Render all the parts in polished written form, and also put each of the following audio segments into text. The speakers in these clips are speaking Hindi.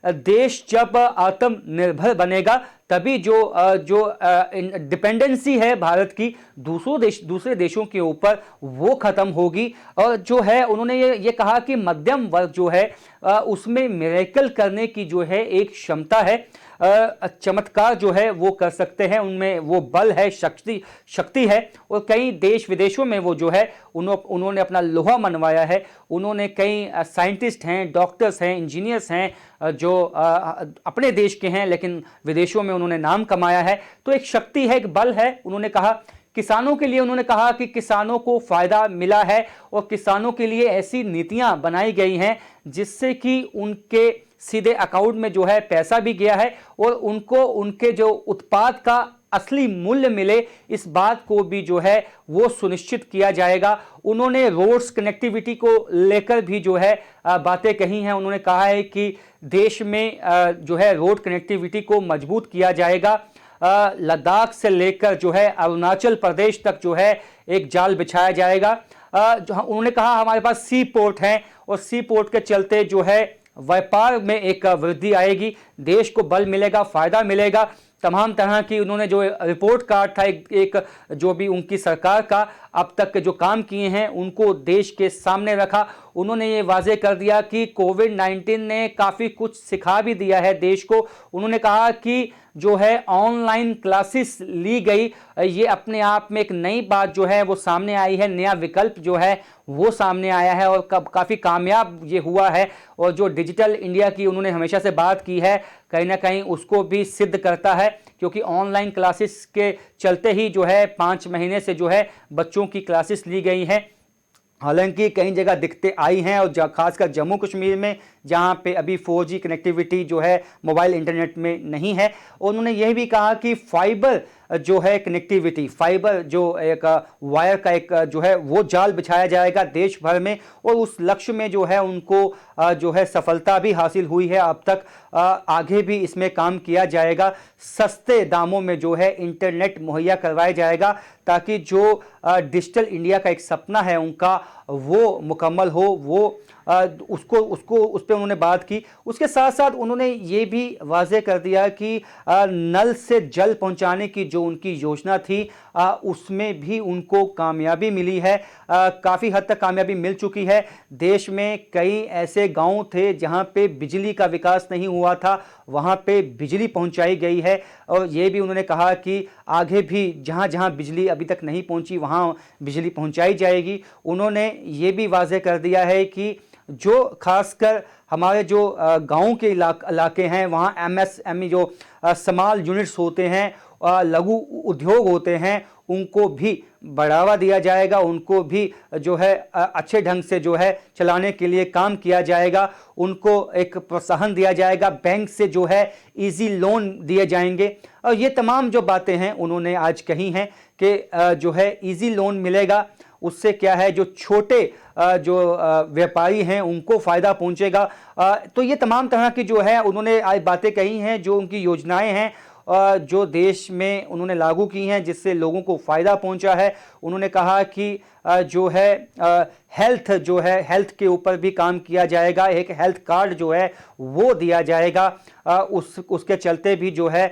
देश जब आत्मनिर्भर बनेगा तभी जो डिपेंडेंसी है भारत की दूसरे देशों के ऊपर वो खत्म होगी। और जो है उन्होंने ये कहा कि मध्यम वर्ग जो है उसमें मिरेकल करने की जो है एक क्षमता है, चमत्कार जो है वो कर सकते हैं, उनमें वो बल है, शक्ति है। और कई देश विदेशों में वो जो है उन्होंने अपना लोहा मनवाया है। उन्होंने कई साइंटिस्ट हैं, डॉक्टर्स हैं, इंजीनियर्स हैं जो अपने देश के हैं लेकिन विदेशों में उन्होंने नाम कमाया है। तो एक शक्ति है, एक बल है। उन्होंने कहा किसानों के लिए, उन्होंने कहा कि किसानों को फायदा मिला है और किसानों के लिए ऐसी नीतियां बनाई गई हैं जिससे कि उनके सीधे अकाउंट में जो है पैसा भी गया है और उनको उनके जो उत्पाद का असली मूल्य मिले, इस बात को भी जो है वो सुनिश्चित किया जाएगा। उन्होंने रोड्स कनेक्टिविटी को लेकर भी जो है बातें कही हैं। उन्होंने कहा है कि देश में जो है रोड कनेक्टिविटी को मजबूत किया जाएगा। लद्दाख से लेकर जो है अरुणाचल प्रदेश तक जो है एक जाल बिछाया जाएगा। उन्होंने कहा हमारे पास सी पोर्ट हैं और सी पोर्ट के चलते जो है व्यापार में एक वृद्धि आएगी, देश को बल मिलेगा, फायदा मिलेगा। तमाम तरह की उन्होंने जो रिपोर्ट कार्ड था एक जो भी उनकी सरकार का अब तक के जो काम किए हैं उनको देश के सामने रखा। उन्होंने ये वाजे कर दिया कि कोविड-19 ने काफ़ी कुछ सिखा भी दिया है देश को। उन्होंने कहा कि जो है ऑनलाइन क्लासेस ली गई, ये अपने आप में एक नई बात जो है वो सामने आई है, नया विकल्प जो है वो सामने आया है और काफ़ी कामयाब ये हुआ है। और जो डिजिटल इंडिया की उन्होंने हमेशा से बात की है, कहीं ना कहीं उसको भी सिद्ध करता है, क्योंकि ऑनलाइन क्लासेस के चलते ही जो है 5 महीने से जो है बच्चों की क्लासेस ली गई हैं। हालांकि कई जगह दिक्कतें आई हैं और खासकर जम्मू कश्मीर में जहां पे अभी 4G कनेक्टिविटी जो है मोबाइल इंटरनेट में नहीं है। उन्होंने यह भी कहा कि फाइबर जो है कनेक्टिविटी, फाइबर जो एक वायर का एक जो है वो जाल बिछाया जाएगा देश भर में और उस लक्ष्य में जो है उनको जो है सफलता भी हासिल हुई है अब तक। आगे भी इसमें काम किया जाएगा। सस्ते दामों में जो है इंटरनेट मुहैया करवाया जाएगा ताकि जो डिजिटल इंडिया का एक सपना है उनका वो मुकम्मल हो। वो उसको उस पर उन्होंने बात की। उसके साथ साथ उन्होंने ये भी वाज़ेह कर दिया कि नल से जल पहुंचाने की जो उनकी योजना थी उसमें भी उनको कामयाबी मिली है, काफ़ी हद तक कामयाबी मिल चुकी है। देश में कई ऐसे गांव थे जहां पे बिजली का विकास नहीं हुआ था, वहां पे बिजली पहुंचाई गई है। और ये भी उन्होंने कहा कि आगे भी जहां जहां बिजली अभी तक नहीं पहुंची वहां बिजली पहुंचाई जाएगी। उन्होंने ये भी वाज़ेह कर दिया है कि जो खासकर हमारे जो गाँव के इलाके हैं वहाँ MSME जो स्मॉल यूनिट्स होते हैं, लघु उद्योग होते हैं, उनको भी बढ़ावा दिया जाएगा, उनको भी जो है अच्छे ढंग से जो है चलाने के लिए काम किया जाएगा, उनको एक प्रोत्साहन दिया जाएगा, बैंक से जो है इजी लोन दिए जाएंगे। और ये तमाम जो बातें हैं उन्होंने आज कही हैं कि जो है इजी लोन मिलेगा, उससे क्या है जो छोटे जो व्यापारी हैं उनको फ़ायदा पहुंचेगा। तो ये तमाम तरह की जो है उन्होंने आज बातें कही हैं, जो उनकी योजनाएं हैं जो देश में उन्होंने लागू की हैं जिससे लोगों को फ़ायदा पहुंचा है। उन्होंने कहा कि जो है हेल्थ के ऊपर भी काम किया जाएगा, एक हेल्थ कार्ड जो है वो दिया जाएगा। उसके चलते भी जो है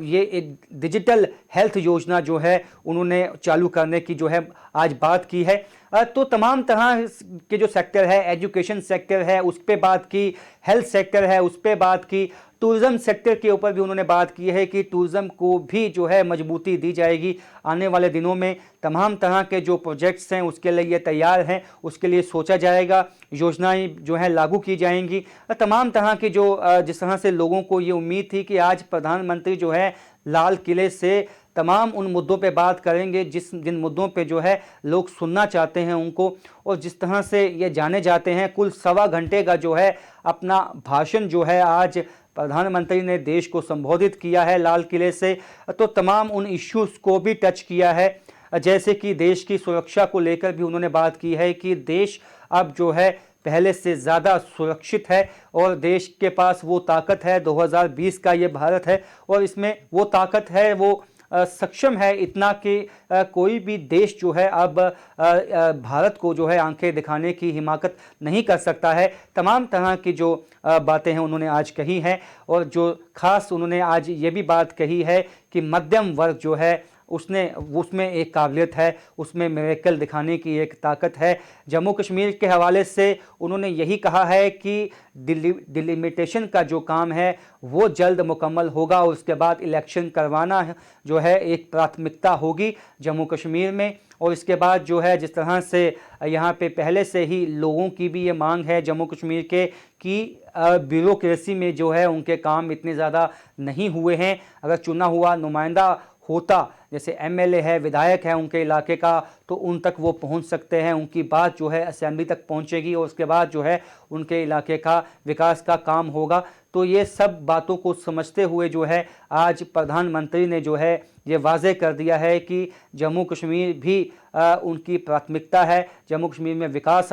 ये एक डिजिटल हेल्थ योजना जो है उन्होंने चालू करने की जो है आज बात की है। तो तमाम तरह के जो सेक्टर है, एजुकेशन सेक्टर है उस पर बात की, हेल्थ सेक्टर है उस पर बात की, टूरिज़्म सेक्टर के ऊपर भी उन्होंने बात की है कि टूरिज़्म को भी जो है मजबूती दी जाएगी आने वाले दिनों में। तमाम तरह के जो प्रोजेक्ट्स हैं उसके लिए ये तैयार हैं, उसके लिए सोचा जाएगा, योजनाएं जो है लागू की जाएंगी। तमाम तरह की जो जिस तरह से लोगों को ये उम्मीद थी कि आज प्रधानमंत्री जो है लाल किले से तमाम उन मुद्दों पे बात करेंगे जिन मुद्दों पे जो है लोग सुनना चाहते हैं उनको, और जिस तरह से ये जाने जाते हैं कुल 1.25 घंटे का जो है अपना भाषण जो है आज प्रधानमंत्री ने देश को संबोधित किया है लाल किले से। तो तमाम उन इश्यूज़ को भी टच किया है, जैसे कि देश की सुरक्षा को लेकर भी उन्होंने बात की है कि देश अब जो है पहले से ज़्यादा सुरक्षित है और देश के पास वो ताकत है, 2020 का ये भारत है और इसमें वो ताकत है, वो सक्षम है इतना कि कोई भी देश जो है अब भारत को जो है आंखें दिखाने की हिमाकत नहीं कर सकता है। तमाम तरह की जो बातें हैं उन्होंने आज कही हैं, और जो खास उन्होंने आज ये भी बात कही है कि मध्यम वर्ग जो है उसमें एक काबिलियत है, उसमें मिरेकल दिखाने की एक ताकत है। जम्मू कश्मीर के हवाले से उन्होंने यही कहा है कि डिलिमिटेशन का जो काम है वो जल्द मुकम्मल होगा, और उसके बाद इलेक्शन करवाना जो है एक प्राथमिकता होगी जम्मू कश्मीर में। और इसके बाद जो है जिस तरह से यहाँ पे पहले से ही लोगों की भी ये मांग है जम्मू कश्मीर के कि ब्यूरोक्रेसी में जो है उनके काम इतने ज़्यादा नहीं हुए हैं। अगर चुना हुआ नुमाइंदा होता, जैसे एमएलए है, विधायक है उनके इलाके का, तो उन तक वो पहुंच सकते हैं, उनकी बात जो है असेंबली तक पहुंचेगी और उसके बाद जो है उनके इलाके का विकास का काम होगा। तो ये सब बातों को समझते हुए जो है आज प्रधानमंत्री ने जो है ये वाज़ेह कर दिया है कि जम्मू कश्मीर भी उनकी प्राथमिकता है। जम्मू कश्मीर में विकास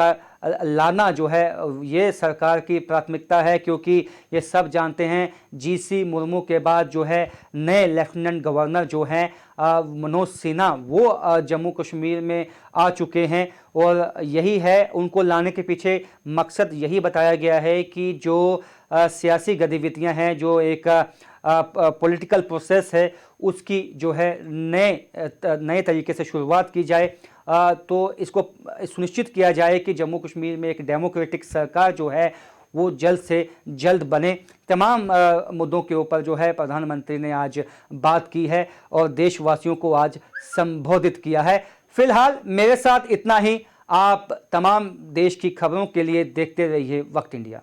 लाना जो है ये सरकार की प्राथमिकता है, क्योंकि ये सब जानते हैं जीसी मुर्मू के बाद जो है नए लेफ्टिनेंट गवर्नर जो हैं मनोज सिन्हा वो जम्मू कश्मीर में आ चुके हैं, और यही है उनको लाने के पीछे मकसद यही बताया गया है कि जो सियासी गतिविधियां हैं, जो एक पॉलिटिकल प्रोसेस है, उसकी जो है नए तरीके से शुरुआत की जाए। तो इसको सुनिश्चित किया जाए कि जम्मू कश्मीर में एक डेमोक्रेटिक सरकार जो है वो जल्द से जल्द बने। तमाम मुद्दों के ऊपर जो है प्रधानमंत्री ने आज बात की है और देशवासियों को आज संबोधित किया है। फिलहाल मेरे साथ इतना ही। आप तमाम देश की खबरों के लिए देखते रहिए वक्त इंडिया।